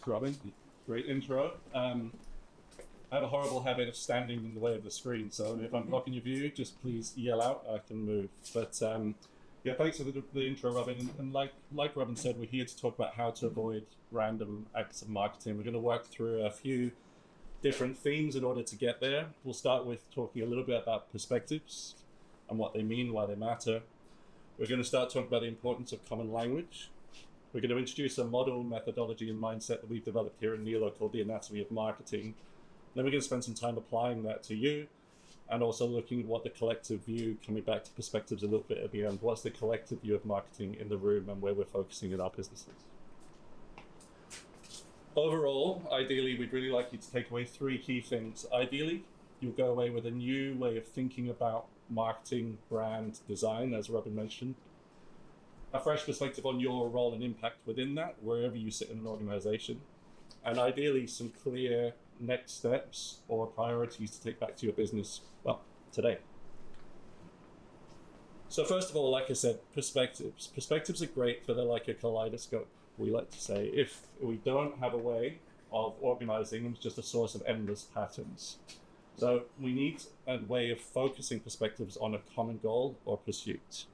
Thanks, Robin. Great intro. I have a horrible habit of standing in the way of the screen, so if I'm blocking your view, just please yell out. I can move. But yeah, thanks for the intro, Robin. And like Robin said, we're here to talk about how to avoid random acts of marketing. We're going to work through a few different themes in order to get there. We'll start with talking a little bit about perspectives and what they mean, why they matter. We're going to start talking about the importance of common language. We're going to introduce a model, methodology, and mindset that we've developed here in Nilo called the anatomy of marketing. Then we're going to spend some time applying that to you and also looking at what the collective view, coming back to perspectives a little bit at the end, what's the collective view of marketing in the room and where we're focusing in our businesses. Overall, ideally, we'd really like you to take away three key things. Ideally, you'll go away with a new way of thinking about marketing, brand, design, as Robin mentioned. A fresh perspective on your role and impact within that, wherever you sit in an organization. And ideally, some clear next steps or priorities to take back to your business, well, today. So first of all, like I said, perspectives. Perspectives are great, but they're like a kaleidoscope, we like to say. If we don't have a way of organizing them, it's just a source of endless patterns. So we need a way of focusing perspectives on a common goal or pursuit.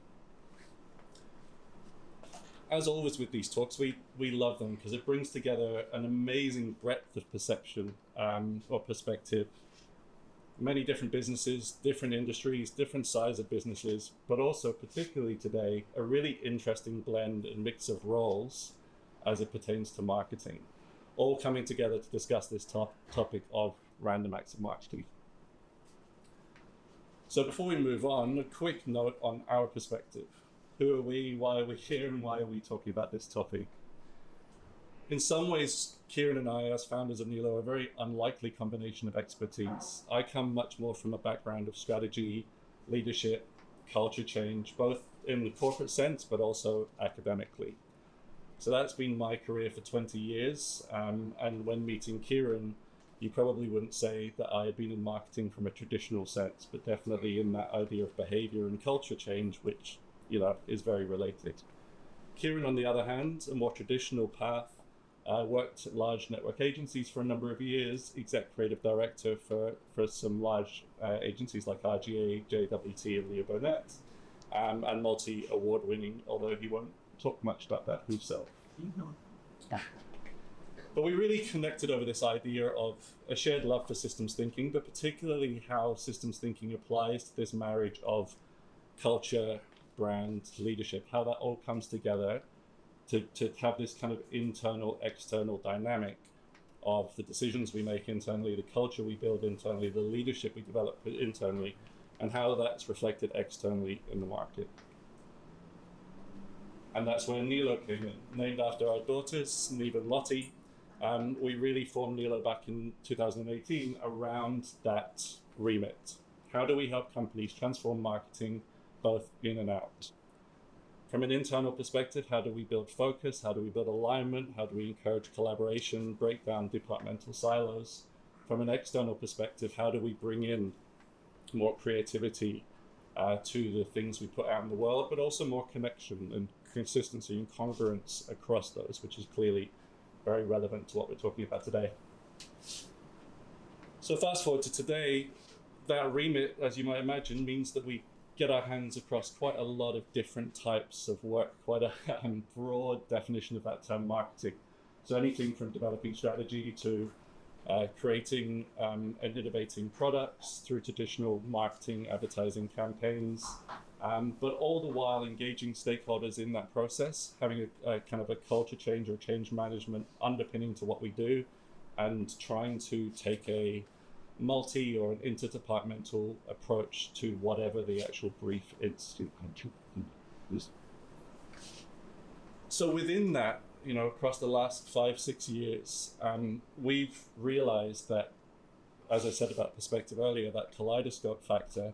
As always with these talks, we love them because it brings together an amazing breadth of perception or perspective. Many different businesses, different industries, different size of businesses, but also particularly today, a really interesting blend and mix of roles as it pertains to marketing, all coming together to discuss this topic of random acts of marketing. So before we move on, a quick note on our perspective. Who are we, why are we here, and why are we talking about this topic? In some ways, Kieran and I, as founders of Nilo, are a very unlikely combination of expertise. I come much more from a background of strategy, leadership, culture change, both in the corporate sense, but also academically. So that's been my career for 20 years. And when meeting Kieran, you probably wouldn't say that I had been in marketing from a traditional sense, but definitely in that idea of behavior and culture change, which is very related. Kieran, on the other hand, a more traditional path, worked at large network agencies for a number of years, exec creative director for some large agencies like RGA, JWT, and Leo Burnett, and multi-award winning, although he won't talk much about that himself. But we really connected over this idea of a shared love for systems thinking, but particularly how systems thinking applies to this marriage of culture, brand, leadership, how that all comes together to have this kind of internal, external dynamic of the decisions we make internally, the culture we build internally, the leadership we develop internally, and how that's reflected externally in the market. And that's where Nilo came in, named after our daughters, Neve and Lottie. We really formed Nilo back in 2018 around that remit. How do we help companies transform marketing both in and out? From an internal perspective, how do we build focus? How do we build alignment? How do we encourage collaboration, break down departmental silos? From an external perspective, how do we bring in more creativity to the things we put out in the world, but also more connection and consistency and congruence across those, which is clearly very relevant to what we're talking about today. So fast forward to today, that remit, as you might imagine, means that we get our hands across quite a lot of different types of work, quite a broad definition of that term marketing. So anything from developing strategy to creating and innovating products through traditional marketing, advertising campaigns, but all the while engaging stakeholders in that process, having a kind of a culture change or change management underpinning to what we do, and trying to take a multi or an interdepartmental approach to whatever the actual brief is. So within that, across the last 5-6 years, we've realized that, as I said about perspective earlier, that kaleidoscope factor,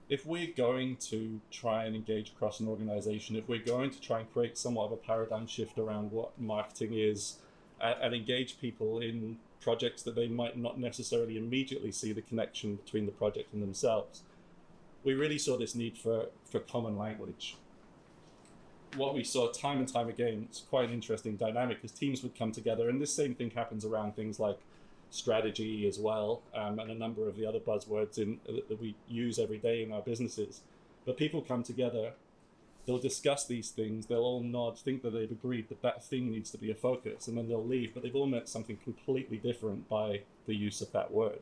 if we're going to try and engage across an organization, if we're going to try and create somewhat of a paradigm shift around what marketing is, and engage people in projects that they might not necessarily immediately see the connection between the project and themselves, we really saw this need for common language. what we saw time and time again, it's quite an interesting dynamic, because teams would come together, and this same thing happens around things like strategy as well, and a number of the other buzzwords that we use every day in our businesses. But people come together, they'll discuss these things, they'll all nod, think that they've agreed that that thing needs to be a focus, and then they'll leave, but they've all meant something completely different by the use of that word.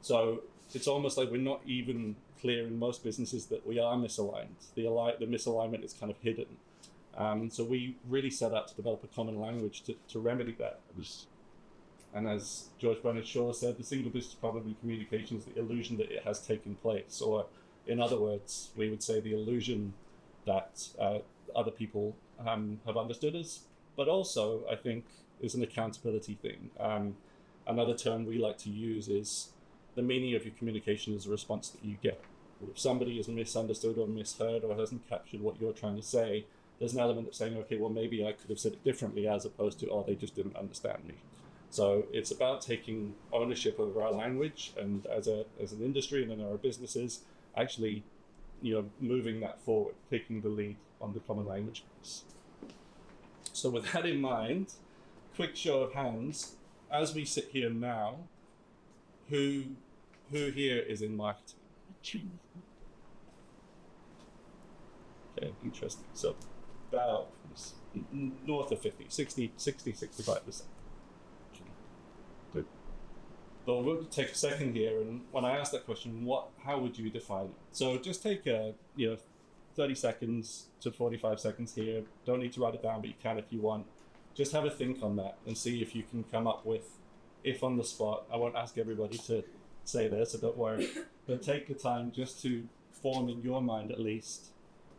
So it's almost like we're not even clear in most businesses that we are misaligned. The misalignment is kind of hidden. So we really set out to develop a common language to remedy that. And as George Bernard Shaw said, the single biggest problem in communication is the illusion that it has taken place. Or in other words, we would say the illusion that other people have understood us, but also I think is an accountability thing. Another term we like to use is the meaning of your communication is a response that you get. If somebody is misunderstood or misheard or hasn't captured what you're trying to say, there's an element of saying, okay, well, maybe I could have said it differently, as opposed to, oh, they just didn't understand me. So it's about taking ownership over our language, and as an industry and in our businesses, actually, moving that forward, taking the lead on the common language piece. So with that in mind, quick show of hands, as we sit here now, who here is in marketing? Okay, interesting. So about north of 50, 60, 65%. Good. But we'll take a second here, and when I ask that question, how would you define it? So just take 30 seconds to 45 seconds here. Don't need to write it down, but you can if you want. Just have a think on that and see if you can come up with, if on the spot, I won't ask everybody to say this, so don't worry, but take the time just to form in your mind at least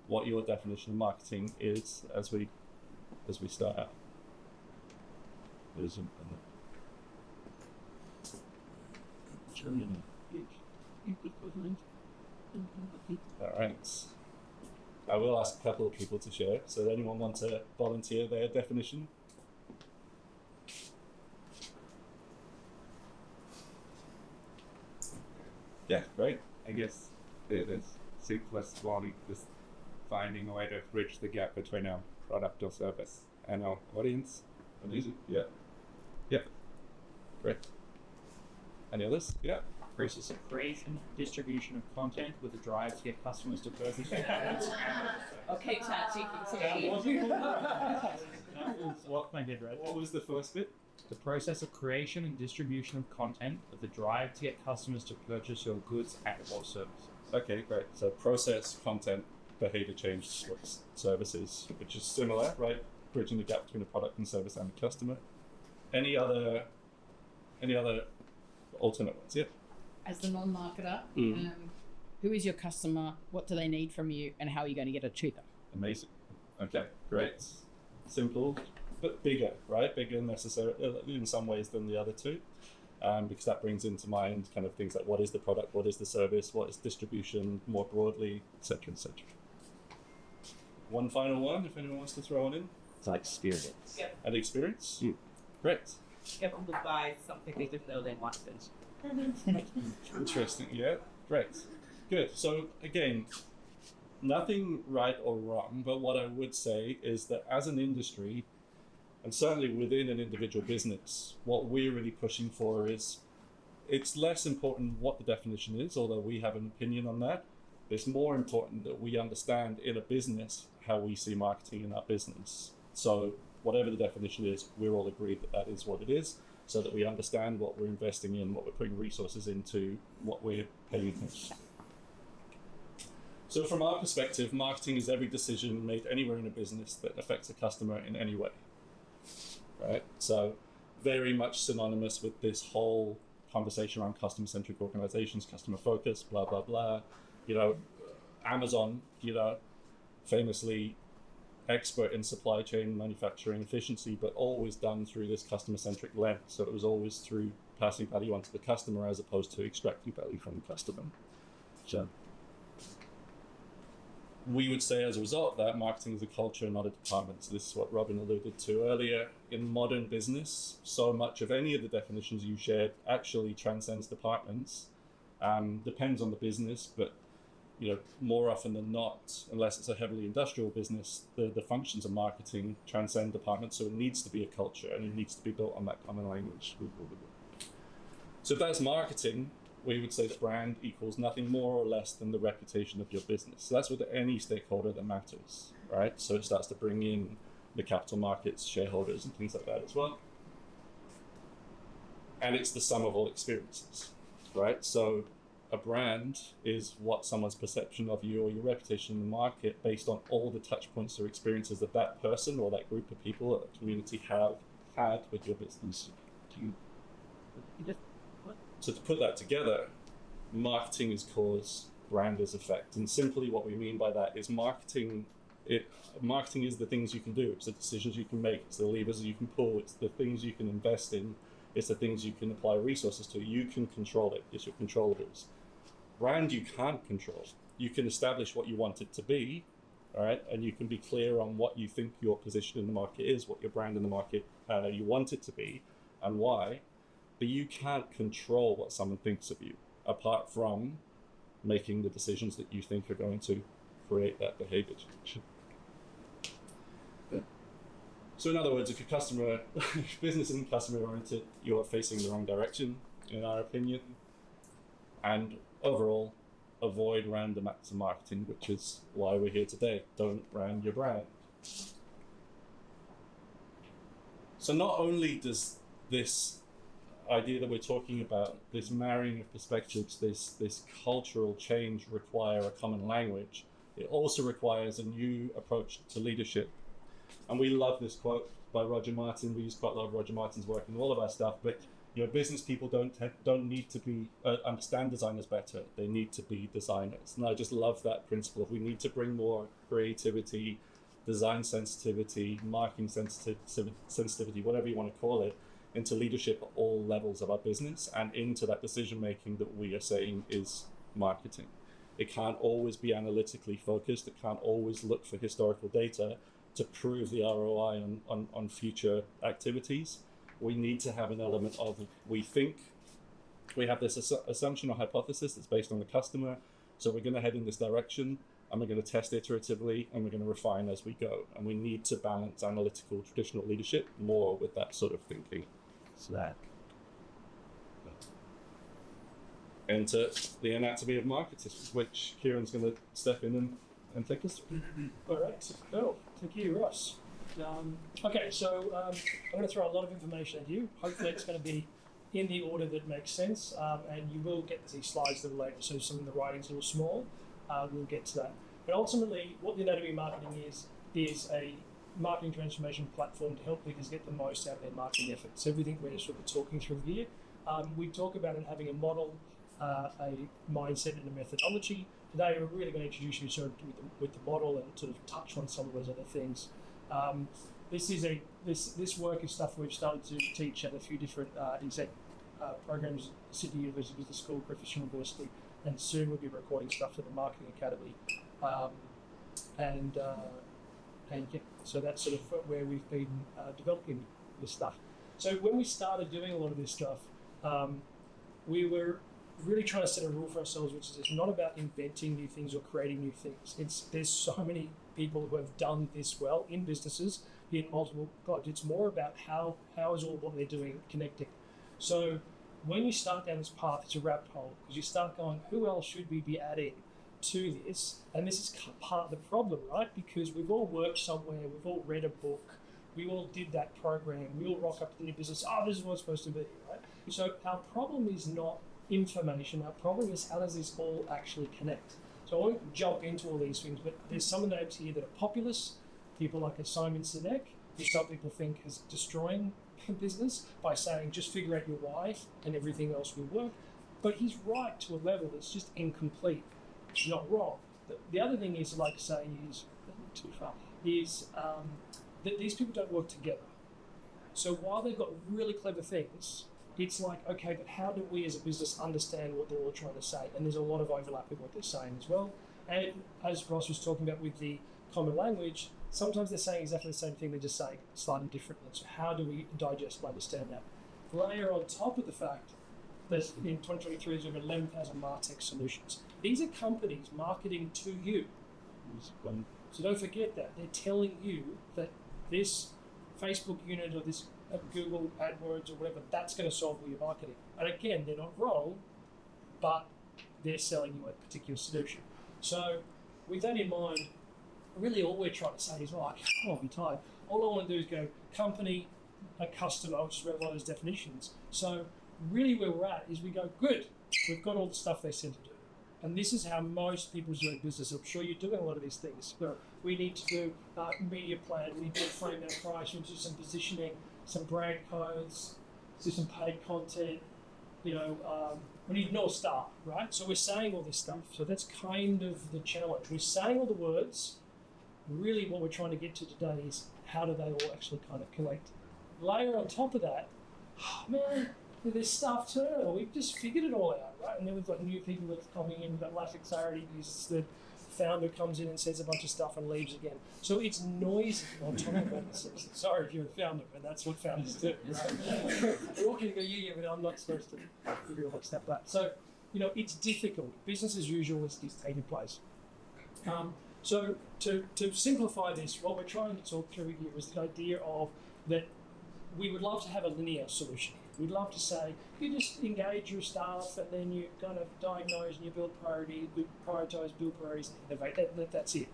what your definition of marketing is as we start out. All right. I will ask a couple of people to share. So anyone want to volunteer their definition? Yeah, great. I guess the simplest one is finding a way to bridge the gap between our product or service and our audience. Easy. Yeah. Yeah. Great. Any others? Yeah. Process of creation, distribution of content with a drive to get customers to purchase. Okay, Chad, you can say. What my head right? What was the first bit? The process of creation and distribution of content with the drive to get customers to purchase your goods or services. Okay, great. So process, content, behavior change, services, which is similar, right? Bridging the gap between a product and service and the customer. Any other alternate ones? Yeah. As the non-marketer, who is your customer? What do they need from you, and how are you going to get it to them? Amazing. Okay, great. Simple, but bigger, right? Bigger necessarily in some ways than the other two, because that brings into mind kind of things like what is the product, what is the service, what is distribution more broadly, etc., etc. One final one, if anyone wants to throw one in. It's like experience. Yep. And experience? Great. Get them to buy something they didn't know they wanted. Interesting. Yeah, great. Good. So again, nothing right or wrong, but what I would say is that as an industry, and certainly within an individual business, what we're really pushing for is, it's less important what the definition is, although we have an opinion on that. It's more important that we understand in a business how we see marketing in our business. So whatever the definition is, we're all agreed that that is what it is, so that we understand what we're investing in, what we're putting resources into, what we're paying attention. So from our perspective, marketing is every decision made anywhere in a business that affects a customer in any way, right? So very much synonymous with this whole conversation around customer-centric organizations, customer focus, blah, blah, blah. Amazon, famously expert in supply chain manufacturing efficiency, but always done through this customer-centric lens. So it was always through passing value onto the customer as opposed to extracting value from the customer. So we would say as a result of that, marketing is a culture, not a department. So this is what Robin alluded to earlier. In modern business, so much of any of the definitions you shared actually transcends departments. Depends on the business, but more often than not, unless it's a heavily industrial business, the functions of marketing transcend departments. So it needs to be a culture, and it needs to be built on that common language. So if that's marketing, we would say that brand equals nothing more or less than the reputation of your business. So that's with any stakeholder that matters, right? So it starts to bring in the capital markets, shareholders, and things like that as well. And it's the sum of all experiences, right? So a brand is what someone's perception of you or your reputation in the market based on all the touch points or experiences that that person or that group of people or that community have had with your business. So to put that together, marketing is cause, brand is effect. And simply what we mean by that is marketing is the things you can do. It's the decisions you can make. It's the levers you can pull. It's the things you can invest in. It's the things you can apply resources to. You can control it. It's your controllables. Brand you can't control. You can establish what you want it to be, all right? And you can be clear on what you think your position in the market is, what your brand in the market you want it to be, and why. But you can't control what someone thinks of you, apart from making the decisions that you think are going to create that behavior change. So in other words, if your business isn't customer oriented, you're facing the wrong direction, in our opinion. And overall, avoid random acts of marketing, which is why we're here today. Don't brand your brand. So not only does this idea that we're talking about, this marrying of perspectives, this cultural change require a common language, it also requires a new approach to leadership. And we love this quote by Roger Martin. We use quite a lot of Roger Martin's work in all of our stuff, but business people don't need to be understand designers better. They need to be designers. And I just love that principle. We need to bring more creativity, design sensitivity, marketing sensitivity, whatever you want to call it, into leadership at all levels of our business and into that decision making that we are saying is marketing. It can't always be analytically focused. It can't always look for historical data to prove the ROI on future activities. We need to have an element of, we think, we have this assumption or hypothesis that's based on the customer, so we're going to head in this direction, and we're going to test iteratively, and we're going to refine as we go. And we need to balance analytical traditional leadership more with that sort of thinking. So that. Enter the anatomy of marketing, which Kieran's going to step in and take us through. All right, cool. Thank you, Ross. Okay, so I'm going to throw a lot of information at you. Hopefully it's going to be in the order that makes sense, and you will get to these slides a little later, so some of the writing's a little small. We'll get to that. But ultimately, what the anatomy of marketing is a marketing transformation platform to help leaders get the most out of their marketing efforts. Everything we're sort of talking through here, we talk about it having a model, a mindset, and a methodology. Today, we're really going to introduce you sort of with the model and sort of touch on some of those other things. This work is stuff we've started to teach at a few different exec programs, Sydney University Business School, Griffith University, and soon we'll be recording stuff at the Marketing Academy. So that's sort of where we've been developing this stuff. So when we started doing a lot of this stuff, we were really trying to set a rule for ourselves, which is it's not about inventing new things or creating new things. There's so many people who have done this well in businesses, in multiple. God, it's more about how is all what they're doing connecting. So when you start down this path, it's a rabbit hole because you start going, who else should we be adding to this? And this is part of the problem, right? Because we've all worked somewhere, we've all read a book, we all did that program, we all rock up to the new business. Oh, this is what it's supposed to be, right? So our problem is not information. Our problem is how does this all actually connect? So I won't jump into all these things, but there's some names here that are populist. People like a Simon Sinek, who some people think is destroying business by saying just figure out your why and everything else will work. But he's right to a level that's just incomplete. He's not wrong. The other thing is, like I say, is that these people don't work together. So while they've got really clever things, it's like, okay, but how do we as a business understand what they're all trying to say? And there's a lot of overlap with what they're saying as well. And as Ross was talking about with the common language, sometimes they're saying exactly the same thing, they're just saying slightly differently. So how do we digest and understand that? Layer on top of the fact there's in 2023 there's over 11,000 MarTech solutions. These are companies marketing to you. So don't forget that. They're telling you that this Facebook unit or this Google AdWords or whatever, that's going to solve all your marketing. And again, they're not wrong, but they're selling you a particular solution. So with that in mind, really all we're trying to say is, oh, I'm tired. All I want to do is go company, a customer, I'll just read all those definitions. So really where we're at is we go, good, we've got all the stuff they said to do. And this is how most people doing business. I'm sure you're doing a lot of these things. We need to do media plan, we need to frame our price, we need to do some positioning, some brand codes, do some paid content, we need North Star, right? So we're saying all this stuff. So that's kind of the challenge. We're saying all the words. Really what we're trying to get to today is how do they all actually kind of collect. Layer on top of that, man, there's staff turnover. We've just figured it all out, right? And then we've got new people that's coming in, we've got lack of clarity because the founder comes in and says a bunch of stuff and leaves again. So it's noisy on top of that. Sorry if you're a founder, but that's what founders do, right? We're all going to go, yeah, but I'm not supposed to figure out what's that. But so, it's difficult. Business as usual is taking place. So to simplify this, what we're trying to talk through here is the idea of that we would love to have a linear solution. We'd love to say, you just engage your staff and then you kind of diagnose and you build priorities, prioritize, build priorities and innovate. That's it.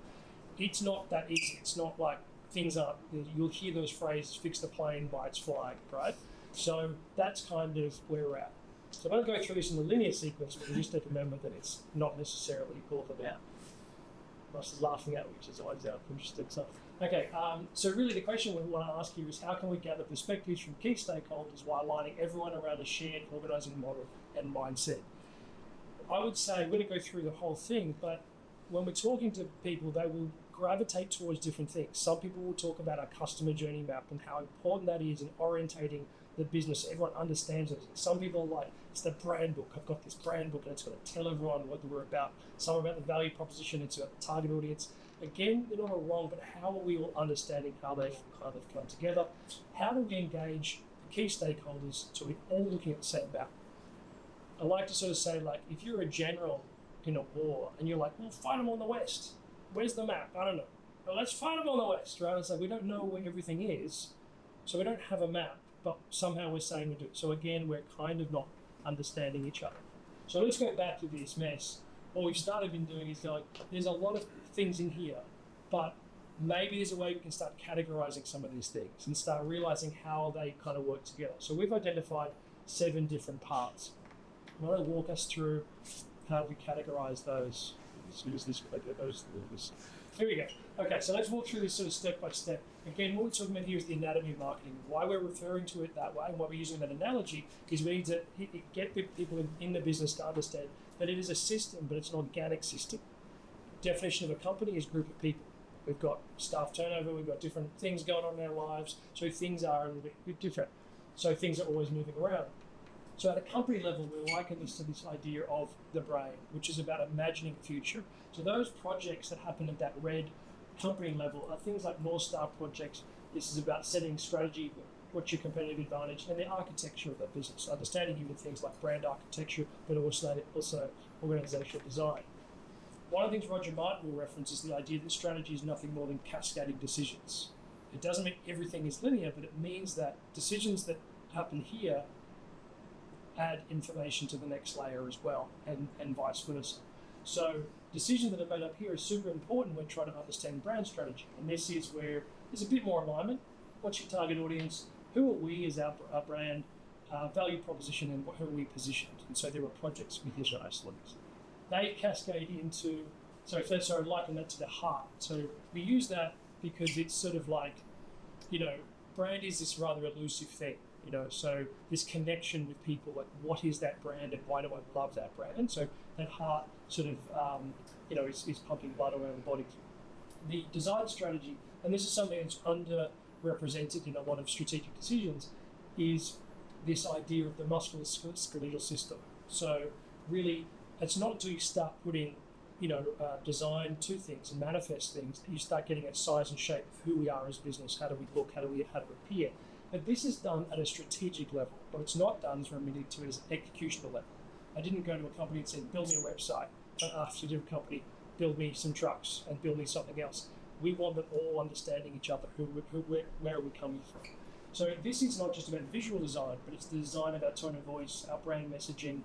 It's not that easy. It's not like things are, you'll hear those phrases, fix the plane by its flying, right? So that's kind of where we're at. So I'm going to go through this in the linear sequence, but you just have to remember that it's not necessarily all about. Ross is laughing at, which is always out interesting stuff. Okay, so really the question we want to ask you is how can we gather perspectives from key stakeholders while aligning everyone around a shared organising model and mindset? I would say we're going to go through the whole thing, but when we're talking to people, they will gravitate towards different things. Some people will talk about our customer journey map and how important that is in orientating the business so everyone understands it. Some people are like, it's the brand book. I've got this brand book and it's going to tell everyone what we're about. Some are about the value proposition, it's about the target audience. Again, they're not all wrong, but how are we all understanding how they've kind of come together? How do we engage the key stakeholders so we're all looking at the same map? I like to sort of say, like, if you're a general in a war and you're like, well, fight them on the west. Where's the map? I don't know. Well, let's fight them on the west, right? It's like we don't know where everything is, so we don't have a map, but somehow we're saying we do. So again, we're kind of not understanding each other. So let's go back to this mess. What we've started been doing is going, there's a lot of things in here, but maybe there's a way we can start categorizing some of these things and start realizing how they kind of work together. So we've identified 7 different parts. I want to walk us through how we categorize those. Here we go. Okay, so let's walk through this sort of step by step. Again, what we're talking about here is the anatomy of marketing. Why we're referring to it that way and why we're using that analogy is we need to get people in the business to understand that it is a system, but it's an organic system. Definition of a company is a group of people. We've got staff turnover, we've got different things going on in our lives, so things are a little bit different. So things are always moving around. So at a company level, we're liking this to this idea of the brain, which is about imagining the future. So those projects that happen at that red company level are things like North Star projects. This is about setting strategy, what's your competitive advantage, and the architecture of that business. So understanding even things like brand architecture, but also organizational design. One of the things Roger Martin will reference is the idea that strategy is nothing more than cascading decisions. It doesn't mean everything is linear, but it means that decisions that happen here add information to the next layer as well, and vice versa. So decisions that are made up here are super important when trying to understand brand strategy. And this is where there's a bit more alignment. What's your target audience? Who are we as our brand, value proposition, and who are we positioned? And so there are projects with those links. They cascade into, so I liken that to the heart. So we use that because it's sort of like, brand is this rather elusive thing. So this connection with people, like what is that brand and why do I love that brand? And so that heart sort of, is pumping blood around the body. The design strategy, and this is something that's underrepresented in a lot of strategic decisions, is this idea of the musculoskeletal system. So really, it's not until you start putting, design to things and manifest things that you start getting at size and shape of who we are as a business. How do we look? How do we appear? But this is done at a strategic level. What it's not done is remitted to as an executional level. I didn't go to a company and say, build me a website, and ask a different company, build me some trucks and build me something else. We want them all understanding each other, where are we coming from. So this is not just about visual design, but it's the design of our tone of voice, our brand messaging,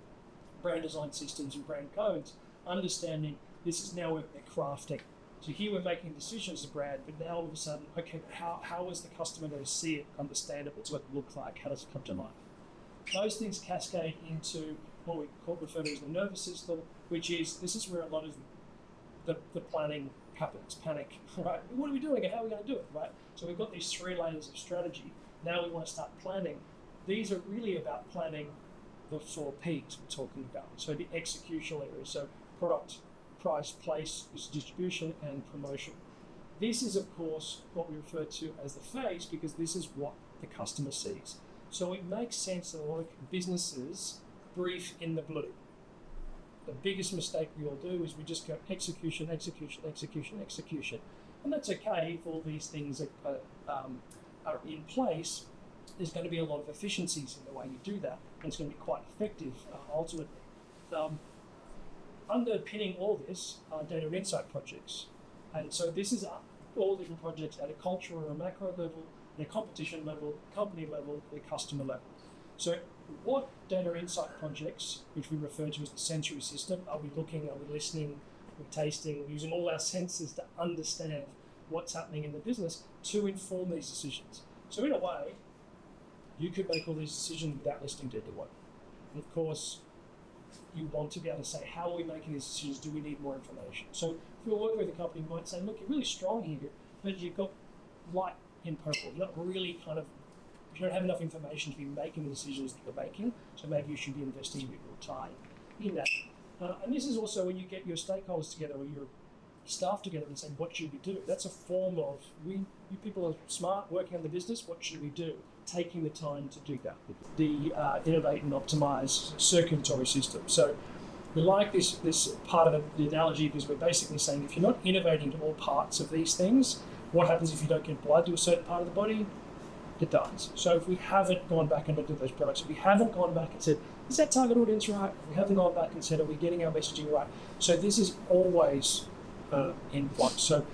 brand design systems and brand codes, understanding this is now what we're crafting. So here we're making decisions as a brand, but now all of a sudden, okay, how is the customer going to see it, understand it, what's it look like, how does it come to life? Those things cascade into what we refer to as the nervous system, which is, this is where a lot of the planning happens, panic, right? What are we doing and how are we going to do it, right? So we've got these 3 layers of strategy. Now we want to start planning. These are really about planning the 4 Ps we're talking about. So the executional areas, so product, price, place, distribution, and promotion. This is, of course, what we refer to as the face, because this is what the customer sees. So it makes sense that a lot of businesses brief in the blue. The biggest mistake we all do is we just go execution, execution, execution, execution. And that's okay if all these things are in place. There's going to be a lot of efficiencies in the way you do that, and it's going to be quite effective ultimately. Underpinning all this are data and insight projects. And so this is all different projects at a cultural or a macro level, at a competition level, company level, a customer level. So what data insight projects, which we refer to as the sensory system, are we looking, are we listening, are we tasting, we're using all our senses to understand what's happening in the business to inform these decisions. So in a way, you could make all these decisions without listening to anyone. And of course, you want to be able to say, how are we making these decisions? Do we need more information? So if you're working with a company, you might say, look, you're really strong here, but you've got light in purple. You're not really you don't have enough information to be making the decisions that you're making, so maybe you should be investing a bit more time in that. And this is also when you get your stakeholders together or your staff together and say, what should we do? That's a form of, you people are smart, working on the business, what should we do? Taking the time to do that. The innovate and optimize circulatory system. So we like this part of the analogy because we're basically saying if you're not innovating to all parts of these things, what happens if you don't get blood to a certain part of the body? It dies. So if we haven't gone back and looked at those products, if we haven't gone back and said, is that target audience right? If we haven't gone back and said, are we getting our messaging right? So this is always in flux. So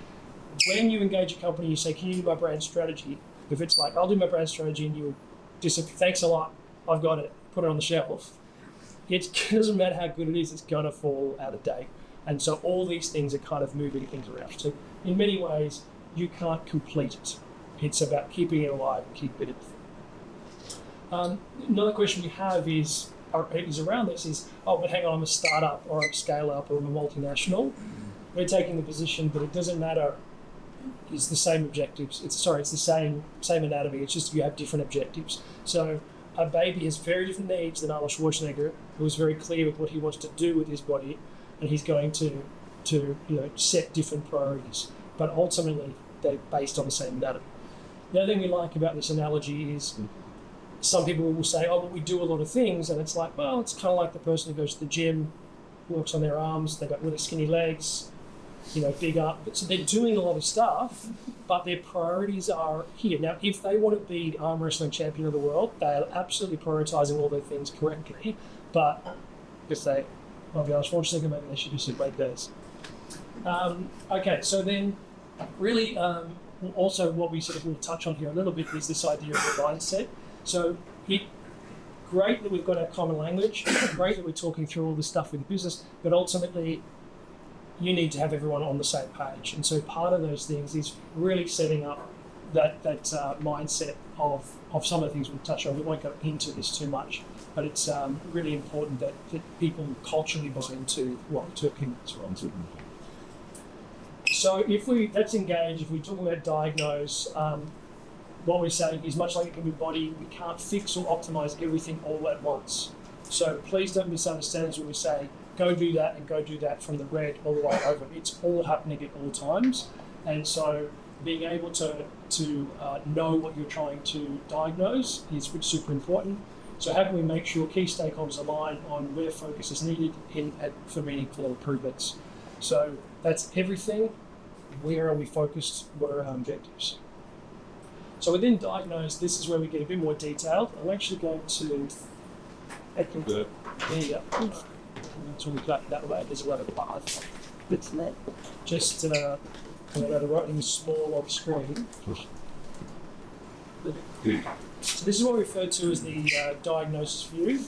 when you engage a company, you say, can you do my brand strategy? If it's like, I'll do my brand strategy and you just, thanks a lot, I've got it, put it on the shelf. It doesn't matter how good it is, it's going to fall out of date. And so all these things are kind of moving things around. So in many ways, you can't complete it. It's about keeping it alive and keeping it. Another question we have is around this is, but hang on, I'm a startup or I'm a scale up or I'm a multinational. We're taking the position that it doesn't matter. It's the same objectives. It's the same anatomy. It's just you have different objectives. So a baby has very different needs than Arnold Schwarzenegger, who is very clear with what he wants to do with his body, and he's going to set different priorities. But ultimately, they're based on the same anatomy. The other thing we like about this analogy is some people will say, but we do a lot of things, and it's like, well, it's kind of like the person who goes to the gym, works on their arms, they've got really skinny legs, big up. So they're doing a lot of stuff, but their priorities are here. Now, if they want to be the arm wrestling champion of the world, they are absolutely prioritizing all their things correctly. But if they want to be Arnold Schwarzenegger, maybe they should do some leg days. Okay, so then really also what we sort of will touch on here a little bit is this idea of the mindset. So great that we've got our common language, great that we're talking through all this stuff with the business, but ultimately you need to have everyone on the same page. And so part of those things is really setting up that mindset of some of the things we'll touch on. We won't go into this too much, but it's really important that people culturally buy into what two opinions are on. So let's engage, if we're talking about diagnose, what we're saying is much like a human body, we can't fix or optimize everything all at once. So please don't misunderstand us when we say, go do that and go do that from the red all the way over. It's all happening at all times. And so being able to know what you're trying to diagnose is super important. So how can we make sure key stakeholders align on where focus is needed for meaningful improvements? So that's everything. Where are we focused? What are our objectives? So within diagnose, this is where we get a bit more detailed. I'm actually going to. There you go. So we've got that way. There's a lot of path. It's there. Just I'm going to write in small on screen. So this is what we refer to as the diagnosis view,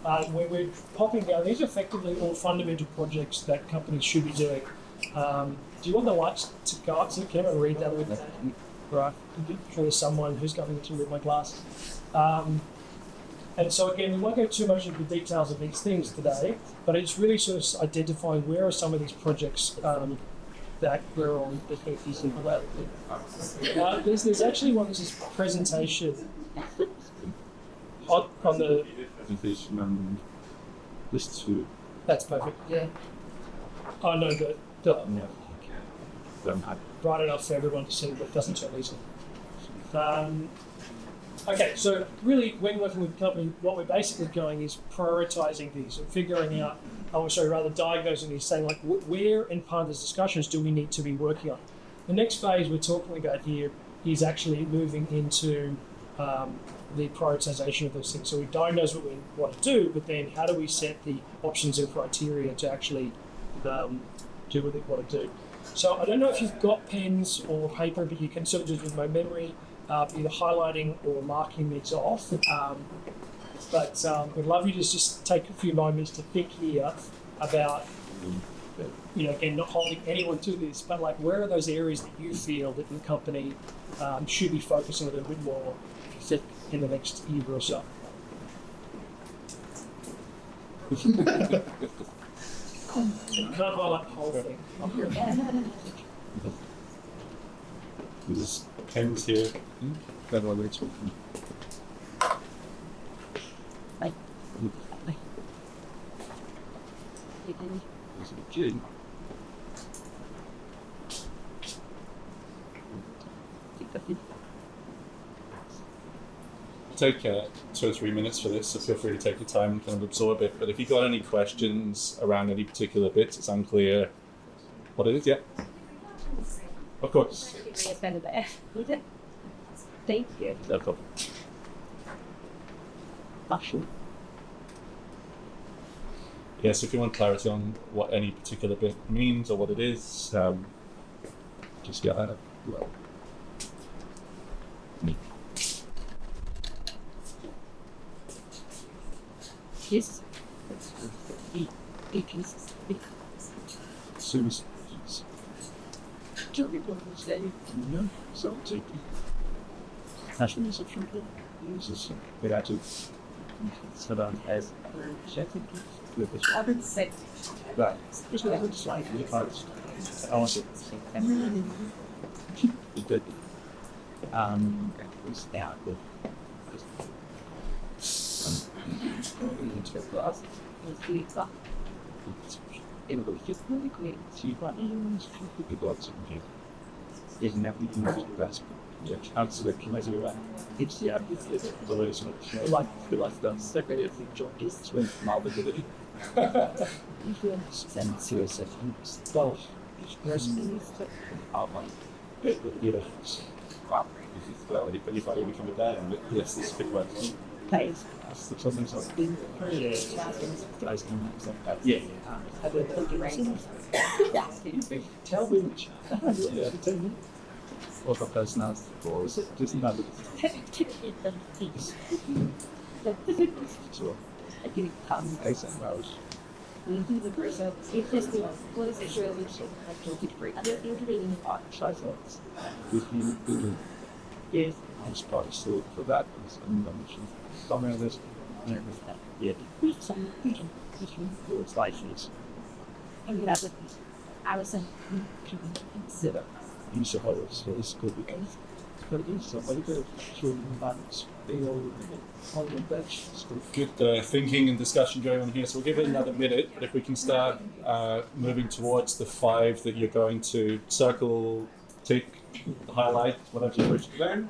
where we're popping down. These are effectively all fundamental projects that companies should be doing. Do you want the lights to go up so you can read that with that? Right. I'm sure there's someone who's going to read my glasses. And so again, we won't go too much into the details of these things today, but it's really sort of identifying where are some of these projects that we're on the there's actually one that's this presentation on the Presentation on this too. That's perfect. Yeah. I know that. Bright enough for everyone to see, but it doesn't turn easily. Okay, so really, when working with a company, what we're basically going is prioritizing these and figuring out, rather diagnosing these, saying like, where in part of these discussions do we need to be working on? The next phase we're talking about here is actually moving into the prioritization of those things. So we diagnose what we want to do, but then how do we set the options and criteria to actually do what they want to do? So I don't know if you've got pens or paper, but you can sort of just with my memory, either highlighting or marking these off. But we'd love you to just take a few moments to think here about, again, not holding anyone to this, but like where are those areas that you feel that the company should be focusing a little bit more in the next year or so? Can't highlight the whole thing. There's pens here. That one works. Take 2 or 3 minutes for this, so feel free to take your time and kind of absorb it. But if you've got any questions around any particular bits, it's unclear what it is, yeah? Of course. Thank you. No problem. Yes, if you want clarity on what any particular bit means or what it is, just get that. Well. Yes. Suicide. No, so take national subscription. Uses creative. So that as with this. Right. Just a slide because I want to good. Was now good. Isn't that we can do best? Yeah, absolutely. It's the relation like the secretary of the joint is with mobility. Send suicide. Well, person is outline. Wow. But if I become a dad, yes, this big one. Plays. Yeah. Tell me. Or for personality, or is it just another? Sure. I said, well, yes, I'm supposed to for that. Somewhere in this. Yeah. It's like this. I was Consider. You should hold so this could be somebody could through balance. Good thinking and discussion going on here, so we'll give it another minute, but if we can start moving towards the 5 that you're going to circle, tick, highlight, whatever you wish to learn.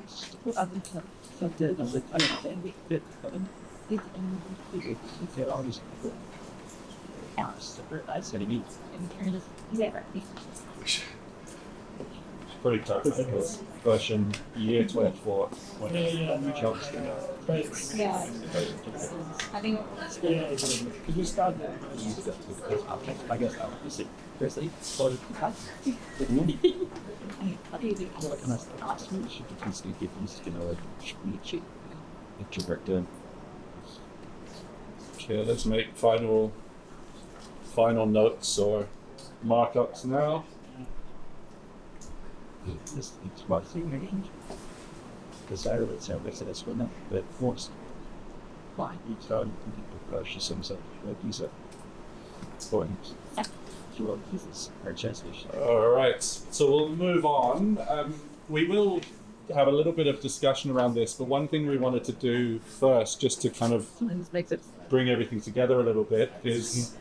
pretty close. Version year 24. Yeah. Jobs, you know. Thanks. Yeah. I think Yeah. Because we started, I guess I would say, firstly, for the class. I think I recognize the class, we should potentially give these, you know, a introvert doing. Okay, let's make final notes or markups now. This is my thing, desirable service as well, but forced by each other to purchase themselves, like these are points. Well, this is our translation. All right, so we'll move on. We will have a little bit of discussion around this, but one thing we wanted to do first, just to kind of sometimes makes it bring everything together a little bit, is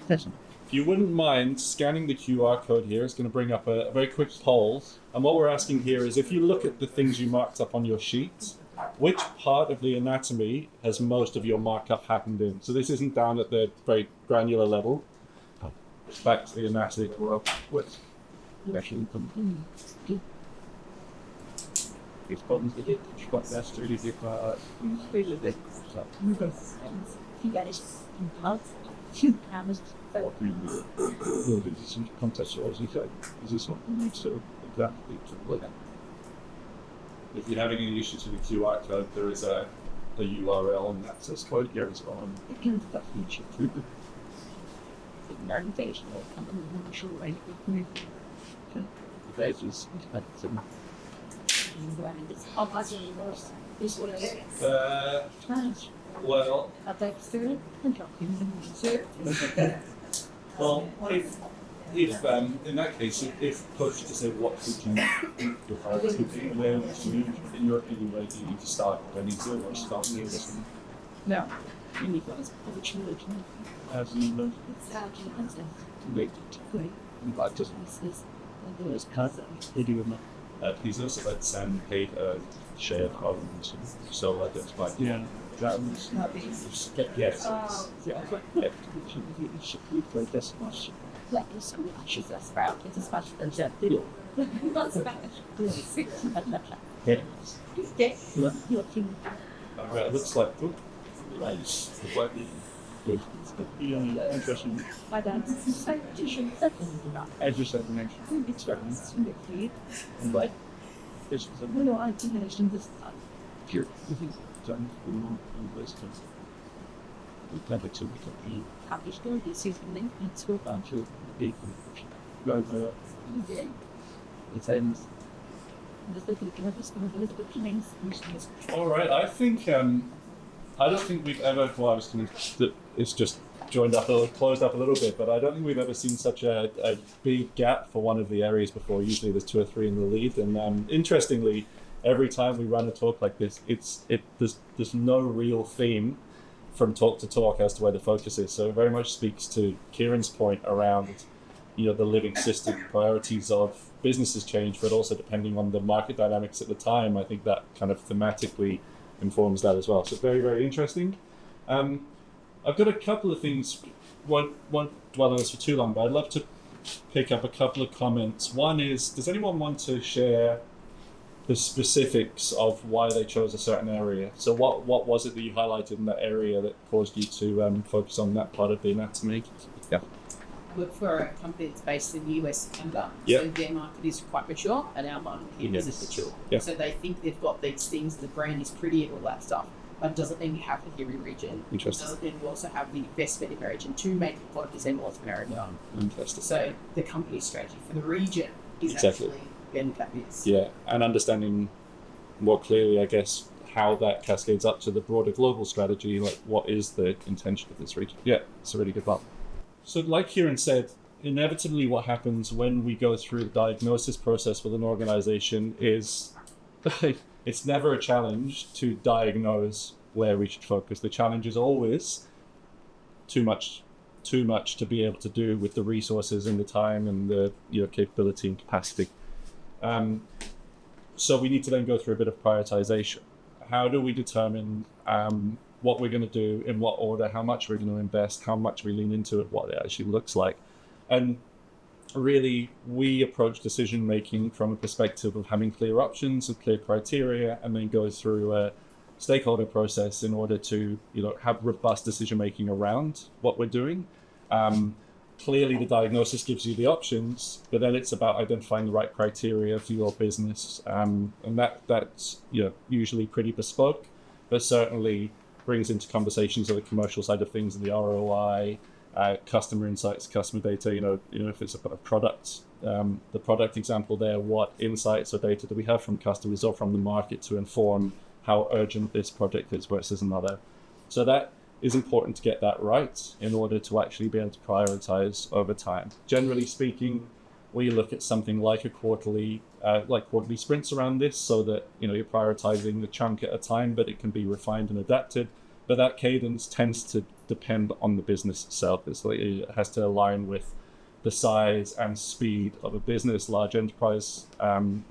Session. if you wouldn't mind scanning the QR code here, it's going to bring up a very quick poll. And what we're asking here is if you look at the things you marked up on your sheet, which part of the anatomy has most of your markup happened in? So this isn't down at the very granular level. It's back to the anatomy. Well, what's actually it's problems with it, quite best really if you guys months hammers what really this in context or as you say, is this not so exactly to look at? If you're having any issues with the QR code, there is a URL and Access code here as well. it can stuff each organization or company I'm sure I That is it's all budget is what I well, I'd like to do it and talk well, if in that case, if pushed to say what could you require to be, where would you, in your opinion, where do you need to start? Do I need to or start near this? No. You need those opportunity. As you learn It's how to understand. wait Great. but just This is there's concept they do with Please also let's paid share problems. So that's fine. yeah. That was Yes. yeah, I was like, yeah, you should play this much. like so much as a sprout. It's a special jet video. Not Spanish. Yeah. Okay. You're king. Alright, it looks like Nice. the Yeah, interesting. My dad's scientician. Exercise It's very sneaky. but it's No, I think I should just pure. Done in this country. We plan to become happy story. This is the name. It's good. to big it ends. Just like looking at this one, a little bit plain. Alright, I think I don't think we've ever well I was gonna it's just joined up or closed up a little bit, but I don't think we've ever seen such a big gap for one of the areas before. Usually there's 2 or 3 in the lead, and interestingly, every time we run a talk like this, there's no real theme from talk to talk as to where the focus is. So it very much speaks to Kieran's point around, the living system priorities of businesses change, but also depending on the market dynamics at the time. I think that kind of thematically informs that as well. So very, very interesting. I've got a couple of things. Won't dwell on this for too long, but I'd love to pick up a couple of comments. One is, does anyone want to share the specifics of why they chose a certain area? So what was it that you highlighted in that area that caused you to focus on that part of the anatomy? Yeah. I work for a company that's based in the US and Canada. Yep. So their market is quite mature and our market Yes. isn't mature. Yep. So they think they've got these things, the brand is pretty and all that stuff. But it doesn't mean you have the Erie region. Interesting. It doesn't mean you also have the investment in the region to make the product in North America. Interesting. So the company's strategy for the region is Exactly. actually getting that is. Yeah, and understanding more clearly, I guess, how that cascades up to the broader global strategy, like what is the intention of this region. Yeah, it's a really good one. So like Kieran said, inevitably what happens when we go through the diagnosis process with an organization is it's never a challenge to diagnose where we should focus. The challenge is always too much to be able to do with the resources and the time and the capability and capacity. So we need to then go through a bit of prioritization. How do we determine what we're going to do, in what order, how much we're going to invest, how much we lean into it, what it actually looks like? And really, we approach decision making from a perspective of having clear options and clear criteria, and then go through a stakeholder process in order to have robust decision making around what we're doing. Clearly, the diagnosis gives you the options, but then it's about identifying the right criteria for your business, and that's usually pretty bespoke, but certainly brings into conversations of the commercial side of things and the ROI, customer insights, customer data. If it's a product, the product example there, what insights or data do we have from customers or from the market to inform how urgent this project is versus another? So that is important to get that right in order to actually be able to prioritize over time. Generally speaking, we look at something like a quarterly sprints around this, so that you're prioritizing the chunk at a time, but it can be refined and adapted. But that cadence tends to depend on the business itself. It has to align with the size and speed of a business. Large enterprise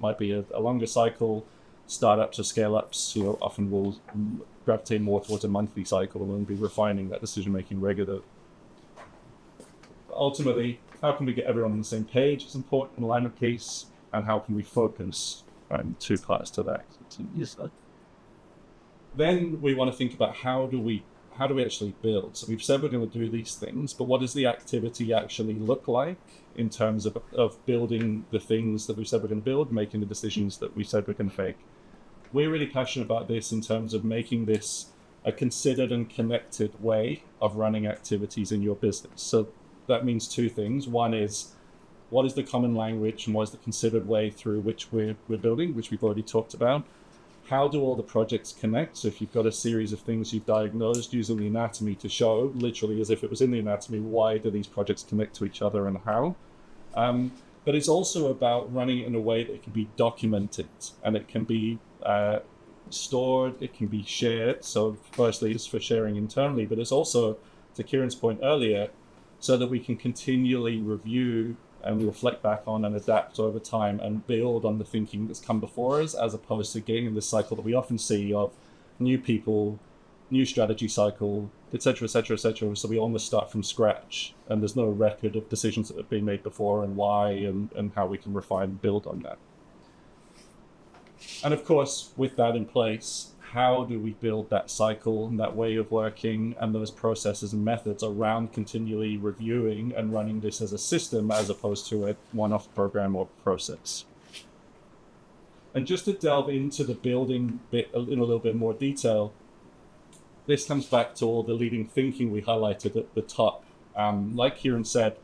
might be a longer cycle. Startups or scale-ups, often will gravitate more towards a monthly cycle and be refining that decision-making regularly. Ultimately, how can we get everyone on the same page is important in a line of case, and how can we focus two parts to that. Then we want to think about how do we actually build. So we've said we're going to do these things, but what does the activity actually look like in terms of building the things that we said we're going to build, making the decisions that we said we're going to make? We're really passionate about this in terms of making this a considered and connected way of running activities in your business. So that means two things. One is, what is the common language and what is the considered way through which we're building, which we've already talked about? How do all the projects connect? So if you've got a series of things you've diagnosed, using the anatomy to show, literally as if it was in the anatomy, why do these projects connect to each other and how? But it's also about running it in a way that it can be documented and it can be stored, it can be shared. So firstly, it's for sharing internally, but it's also, to Kieran's point earlier, so that we can continually review and reflect back on and adapt over time and build on the thinking that's come before us, as opposed to getting in this cycle that we often see of new people, new strategy cycle, etc., etc., etc. So we almost start from scratch, and there's no record of decisions that have been made before and why and how we can refine and build on that. And of course, with that in place, how do we build that cycle and that way of working and those processes and methods around continually reviewing and running this as a system as opposed to a one-off program or process? And just to delve into the building bit in a little bit more detail, this comes back to all the leading thinking we highlighted at the top. Like Kieran said,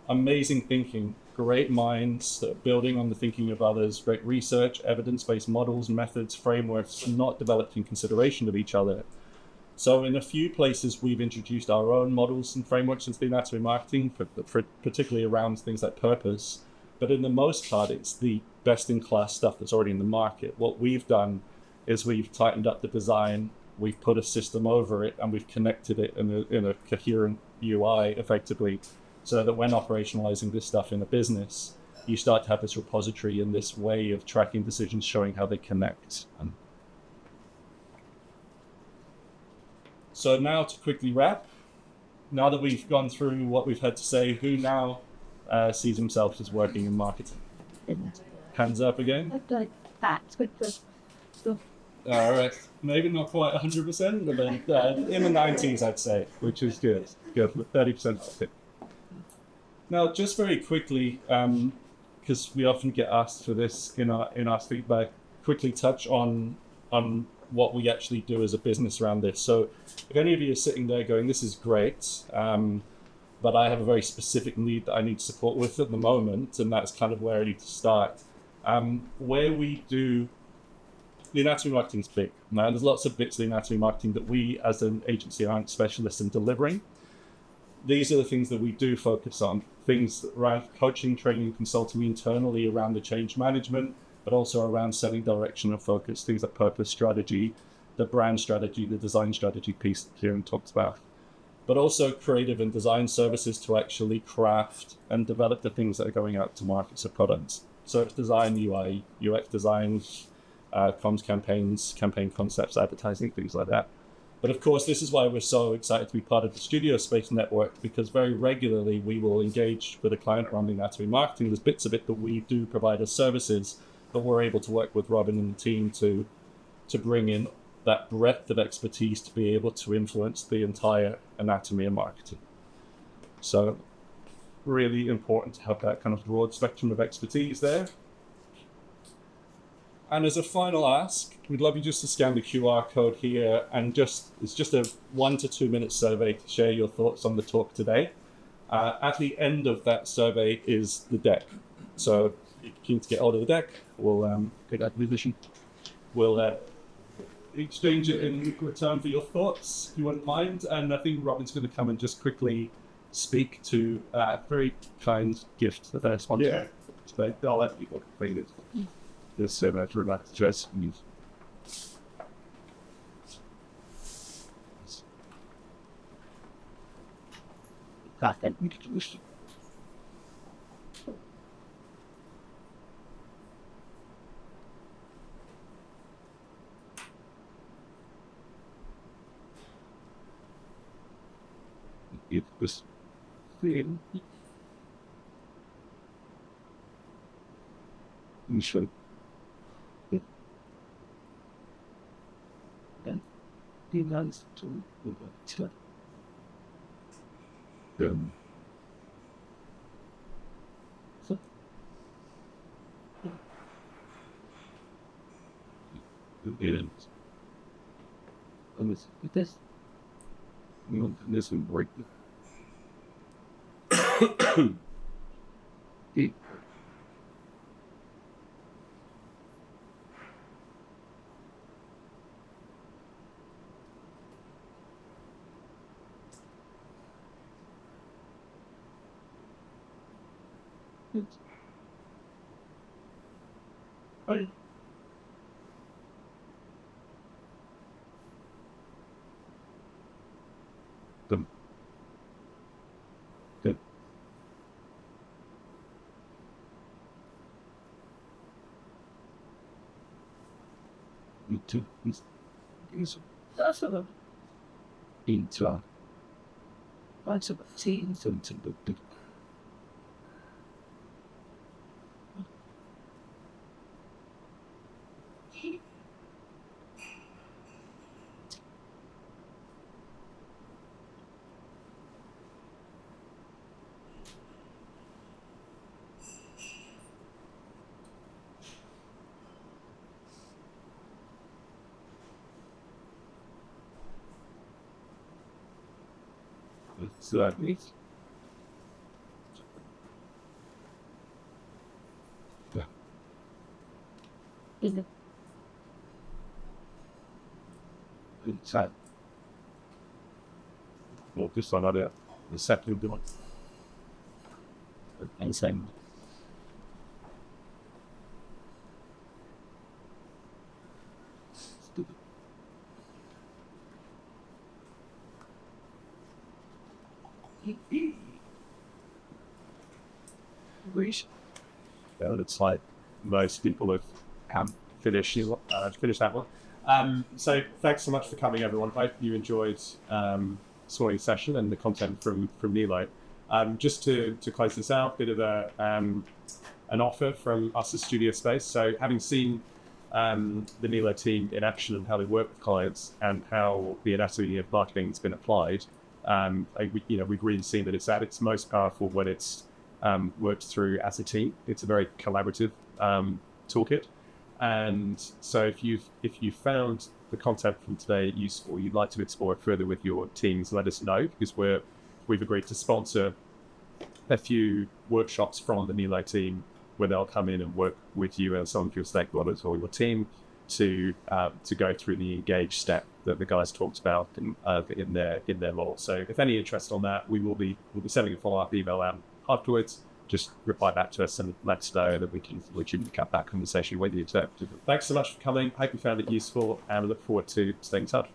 amazing thinking, great minds that are building on the thinking of others, great research, evidence-based models, methods, frameworks, not developed in consideration of each other. So in a few places, we've introduced our own models and frameworks into the anatomy marketing, for particularly around things like purpose. But in the most part, it's the best-in-class stuff that's already in the market. What we've done is we've tightened up the design, we've put a system over it, and we've connected it in a coherent UI, effectively, so that when operationalizing this stuff in a business, you start to have this repository and this way of tracking decisions showing how they connect. So now to quickly wrap, now that we've gone through what we've had to say, who now sees himself as working in marketing? Hands up again. All right, maybe not quite 100%, but then in the 90s, I'd say, which is good. Good, 30%. Now, just very quickly, because we often get asked for this in our feedback, quickly touch on what we actually do as a business around this. So if any of you are sitting there going, this is great, but I have a very specific need that I need support with at the moment, and that's kind of where I need to start. Where we do, the anatomy marketing is big. Now, there's lots of bits of the anatomy marketing that we as an agency aren't specialists in delivering. These are the things that we do focus on, things around coaching, training, consulting internally around the change management, but also around setting direction and focus, things like purpose strategy, the brand strategy, the design strategy piece that Kieran talked about, but also creative and design services to actually craft and develop the things that are going out to markets of products. Search design, UI, UX design, comms campaigns, campaign concepts, advertising, things like that. But of course, this is why we're so excited to be part of the Studio Space Network, because very regularly we will engage with a client around the anatomy marketing. There's bits of it that we do provide as services, but we're able to work with Robin and the team to bring in that breadth of expertise to be able to influence the entire anatomy and marketing. So really important to have that kind of broad spectrum of expertise there. And as a final ask, we'd love you just to scan the QR code here, and it's just a 1 to 2 minute survey to share your thoughts on the talk today. At the end of that survey is the deck. So if you're keen to get hold of the deck, we'll take that position. We'll exchange it in return for your thoughts, if you wouldn't mind. And I think Robin's going to come and just quickly speak to a very kind gift that they're sponsoring. Yeah. So I'll let people complete it. This survey for that stress news. It was thin. You should. And the nuns to so it is with this you want this and break it. I them good. Me too. He's that's a into bunch of teens and to the so that means inside. Well, this one, the second one. And same. Stupid. Yeah, it's like most people have finished that one. So thanks so much for coming, everyone. Hope you enjoyed this morning's session and the content from Nilo. Just to close this out, a bit of an offer from us as Studio Space. So having seen the Nilo team in action and how they work with clients and how the anatomy of marketing has been applied, we've really seen that it's at its most powerful when it's worked through as a team. It's a very collaborative toolkit. And so if you found the content from today useful, you'd like to explore it further with your teams, let us know, because we've agreed to sponsor a few workshops from the Nilo team where they'll come in and work with you and some of your stakeholders or your team to go through the engage step that the guys talked about in their law. So if any interest on that, we'll be sending a follow-up email out afterwards. Just reply back to us and let us know that we can cut that conversation with you. So thanks so much for coming. Hope you found it useful and I look forward to staying in touch.